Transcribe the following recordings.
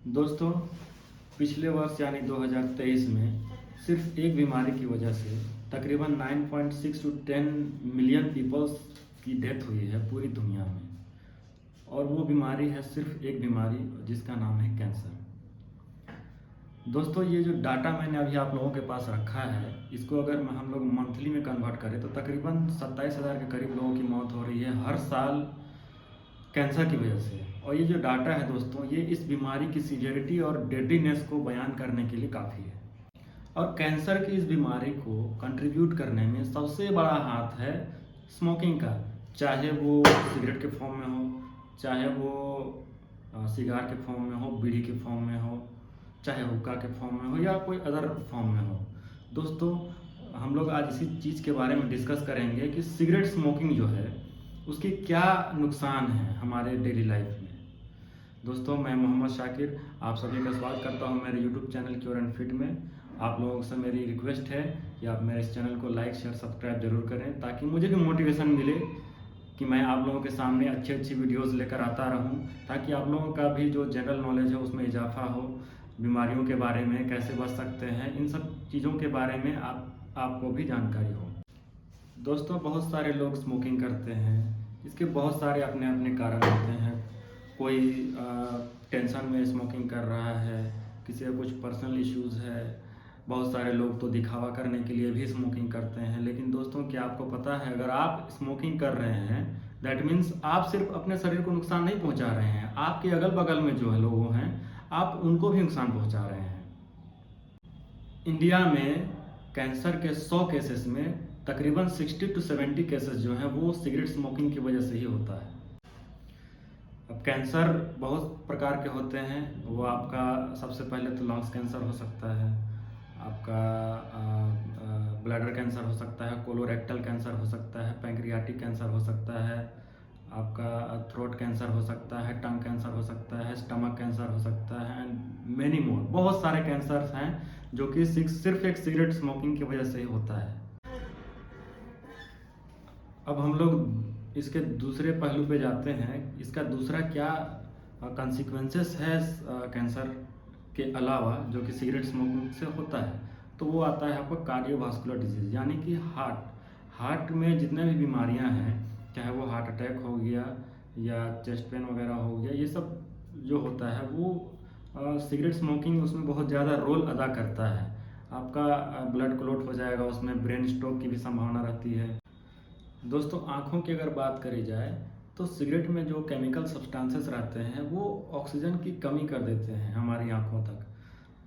दोस्तों, पिछले वर्ष यानी 2023 में सिर्फ एक बीमारी की वजह से तकरीबन 9.6 टू 10 मिलियन पीपल्स की डेथ हुई है पूरी दुनिया में। और वो बीमारी है सिर्फ एक बीमारी जिसका नाम है कैंसर। दोस्तों, ये जो डाटा मैंने अभी आप लोगों के पास रखा है, इसको अगर हम लोग मंथली में कन्वर्ट करें तो तकरीबन 27,000 के करीब लोगों की मौत हो रही है हर साल कैंसर की वजह से। और ये जो डाटा है दोस्तों, ये इस बीमारी की सीवियरिटी और डेडलीनेस को बयान करने के लिए काफ़ी है। और कैंसर की इस बीमारी को कंट्रीब्यूट करने में सबसे बड़ा हाथ है स्मोकिंग का। चाहे वो सिगरेट के फॉर्म में हो, चाहे वो सिगार के फॉर्म में हो, बीड़ी के फॉर्म में हो, चाहे हुक्का के फॉर्म में हो या कोई अदर फॉर्म में हो। दोस्तों, हम लोग आज इसी चीज़ के बारे में डिस्कस करेंगे कि सिगरेट स्मोकिंग जो है उसके क्या नुकसान हैं हमारे डेली लाइफ में। दोस्तों, मैं मोहम्मद शाकिर आप सभी का स्वागत करता हूं मेरे YouTube channel cure and fit में। आप लोगों से मेरी रिक्वेस्ट है कि आप मेरे इस चैनल को लाइक शेयर सब्सक्राइब जरूर करें, ताकि मुझे भी मोटिवेशन मिले कि मैं आप लोगों के सामने अच्छी अच्छी वीडियोज़ लेकर आता रहूँ, ताकि आप लोगों का भी जो जनरल नॉलेज है उसमें इजाफा हो। बीमारियों के बारे में कैसे बच सकते हैं, इन सब चीज़ों के बारे में आपको भी जानकारी हो। दोस्तों, बहुत सारे लोग स्मोकिंग करते हैं। इसके बहुत सारे अपने अपने कारण होते हैं। कोई टेंशन में स्मोकिंग कर रहा है, किसी का कुछ पर्सनल इश्यूज़ है। बहुत सारे लोग तो दिखावा करने के लिए भी स्मोकिंग करते हैं। लेकिन दोस्तों, क्या आपको पता है, अगर आप स्मोकिंग कर रहे हैं दैट मीन्स आप सिर्फ अपने शरीर को नुकसान नहीं पहुंचा रहे हैं, आपके अगल बगल में जो है लोग हैं आप उनको भी नुकसान पहुंचा रहे हैं। इंडिया में कैंसर के 100 केसेस में तकरीबन 60 टू 70 केसेस जो हैं वो सिगरेट स्मोकिंग की वजह से ही होता है। अब कैंसर बहुत प्रकार के होते हैं। वो आपका सबसे पहले तो लंग्स कैंसर हो सकता है, आपका ब्लैडर कैंसर हो सकता है, कोलोरेक्टल कैंसर हो सकता है, पैंक्रियाटिक कैंसर हो सकता है, आपका थ्रोट कैंसर हो सकता है, टंग कैंसर हो सकता है, स्टमक कैंसर हो सकता है एंड मेनी मोर। बहुत सारे कैंसर्स हैं जो कि सिर्फ एक सिगरेट स्मोकिंग की वजह से ही होता है। अब हम लोग इसके दूसरे पहलू पे जाते हैं। इसका दूसरा क्या कंसिक्वेंसेस है कैंसर के अलावा जो कि सिगरेट स्मोकिंग से होता है, तो वो आता है आपका कार्डियोवास्कुलर डिजीज़, यानी कि हार्ट में जितने भी बीमारियां हैं, चाहे वो हार्ट अटैक हो गया या चेस्ट पेन वगैरह हो गया, ये सब जो होता है वो सिगरेट स्मोकिंग उसमें बहुत ज़्यादा रोल अदा करता है। आपका ब्लड क्लॉट हो जाएगा, उसमें ब्रेन स्ट्रोक की भी संभावना रहती है। दोस्तों, आँखों की अगर बात करी जाए तो सिगरेट में जो केमिकल सब्सटेंसेस रहते हैं वो ऑक्सीजन की कमी कर देते हैं हमारी आँखों तक।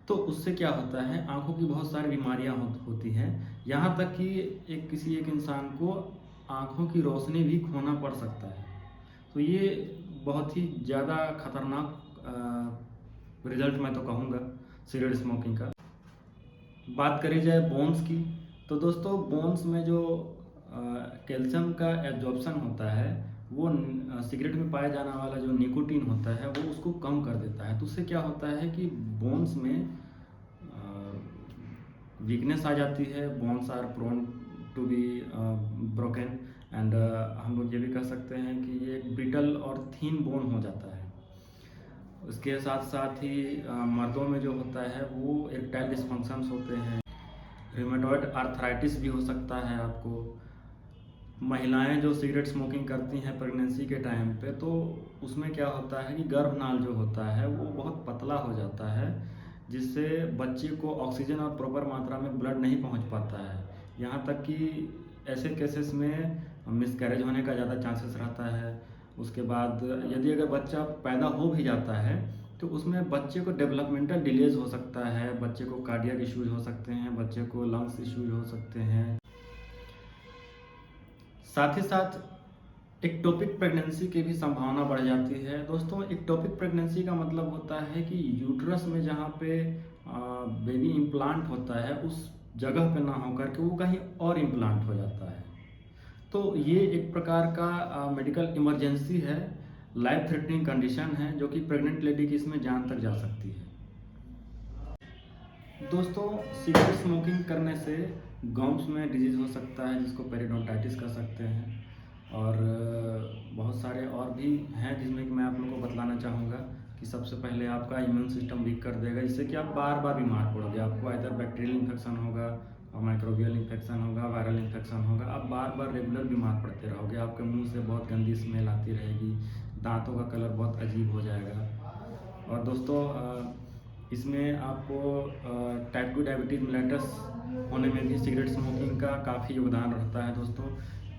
तो उससे क्या होता है, आँखों की बहुत सारी बीमारियां होती हैं। यहाँ तक कि किसी एक इंसान को आँखों की रोशनी भी खोना पड़ सकता है। तो ये बहुत ही ज़्यादा खतरनाक रिजल्ट मैं तो कहूँगा सिगरेट स्मोकिंग का। बात करी जाए बोन्स की, तो दोस्तों बोन्स में जो कैल्शियम का एब्जॉर्प्शन होता है वो सिगरेट में पाया जाने वाला जो निकोटीन होता है वो उसको कम कर देता है। तो उससे क्या होता है कि बोन्स में वीकनेस आ जाती है, bones are prone to be broken and हम लोग ये भी कह सकते हैं कि ये ब्रिटल और थीन बोन हो जाता है। उसके साथ साथ ही मर्दों में जो होता है वो इरेक्टाइल डिस्फंक्शंस होते हैं, रिमेटॉइड आर्थराइटिस भी हो सकता है आपको। महिलाएं जो सिगरेट स्मोकिंग करती हैं प्रेगनेंसी के टाइम पे, तो उसमें क्या होता है कि गर्भनाल जो होता है वो बहुत पतला हो जाता है, जिससे बच्चे को ऑक्सीजन और प्रॉपर मात्रा में ब्लड नहीं पहुंच पाता है। यहाँ तक कि ऐसे केसेस में मिसकैरेज होने का ज़्यादा चांसेस रहता है। उसके बाद यदि अगर बच्चा पैदा हो भी जाता है तो उसमें बच्चे को डेवलपमेंटल डिलेज हो सकता है, बच्चे को कार्डियक इश्यूज हो सकते हैं, बच्चे को लंग्स इश्यूज हो सकते हैं। साथ ही साथ एक्टोपिक प्रेगनेंसी की भी संभावना बढ़ जाती है। दोस्तों, एक्टोपिक प्रेगनेंसी का मतलब होता है कि यूट्रस में जहाँ पे बेबी इम्प्लांट होता है उस जगह पे ना होकर के वो कहीं और इम्प्लांट हो जाता है। तो ये एक प्रकार का मेडिकल इमरजेंसी है, लाइफ थ्रेटनिंग कंडीशन है, जो कि प्रेग्नेंट लेडी की इसमें जान तक जा सकती है। दोस्तों, सिगरेट स्मोकिंग करने से गम्स में डिजीज़ हो सकता है जिसको पेरिडोंटाइटिस कह सकते हैं। और बहुत सारे और भी हैं जिसमें कि मैं आप लोगों को बतलाना चाहूँगा कि कि सबसे पहले आपका इम्यून सिस्टम वीक कर देगा, जिससे कि आप बार बार बीमार पड़ोगे। आपको इधर बैक्टीरियल इन्फेक्शन होगा और माइक्रोबियल इन्फेक्शन होगा, वायरल इन्फेक्शन होगा। आप बार बार रेगुलर बीमार पड़ते रहोगे। आपके मुंह से बहुत गंदी स्मेल आती रहेगी, दांतों का कलर बहुत अजीब हो जाएगा। और दोस्तों इसमें आपको टाइप 2 डायबिटीज़ मेलिटस होने में भी सिगरेट स्मोकिंग का काफ़ी योगदान रहता है। दोस्तों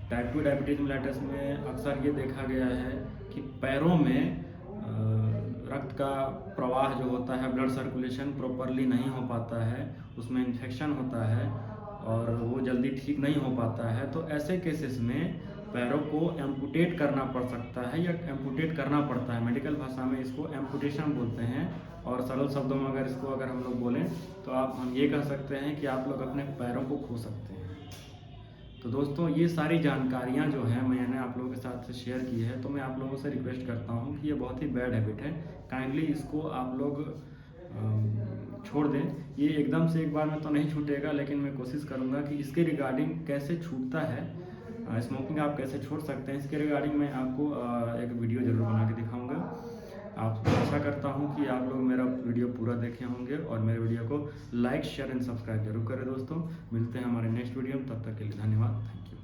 टाइप 2 डायबिटीज़ मेलिटस में अक्सर ये देखा गया है कि पैरों में रक्त का प्रवाह जो होता है, ब्लड सर्कुलेशन प्रॉपरली नहीं हो पाता है, उसमें इन्फेक्शन होता है और वो जल्दी ठीक नहीं हो पाता है। तो ऐसे केसेस में पैरों को एम्पुटेट करना पड़ सकता है या एम्पुटेट करना पड़ता है। मेडिकल भाषा में इसको एम्पुटेशन बोलते हैं और सरल शब्दों में अगर हम लोग बोलें तो हम ये कह सकते हैं कि आप लोग अपने पैरों को खो सकते हैं। तो दोस्तों ये सारी जानकारियाँ जो हैं मैंने आप लोगों के साथ शेयर की है। तो मैं आप लोगों से रिक्वेस्ट करता हूँ कि ये बहुत ही बैड हैबिट है, काइंडली इसको आप लोग छोड़ दें। ये एकदम से एक बार में तो नहीं छूटेगा, लेकिन मैं कोशिश करूँगा कि इसके रिगार्डिंग कैसे छूटता है, स्मोकिंग आप कैसे छोड़ सकते हैं, इसके रिगार्डिंग मैं आपको एक वीडियो ज़रूर बना के दिखाऊँगा। आप आशा करता हूँ कि आप लोग मेरा वीडियो पूरा देखे होंगे और मेरे वीडियो को लाइक शेयर एंड सब्सक्राइब जरूर करें। दोस्तों मिलते हैं हमारे नेक्स्ट वीडियो में, तब तक के लिए धन्यवाद। Thank you.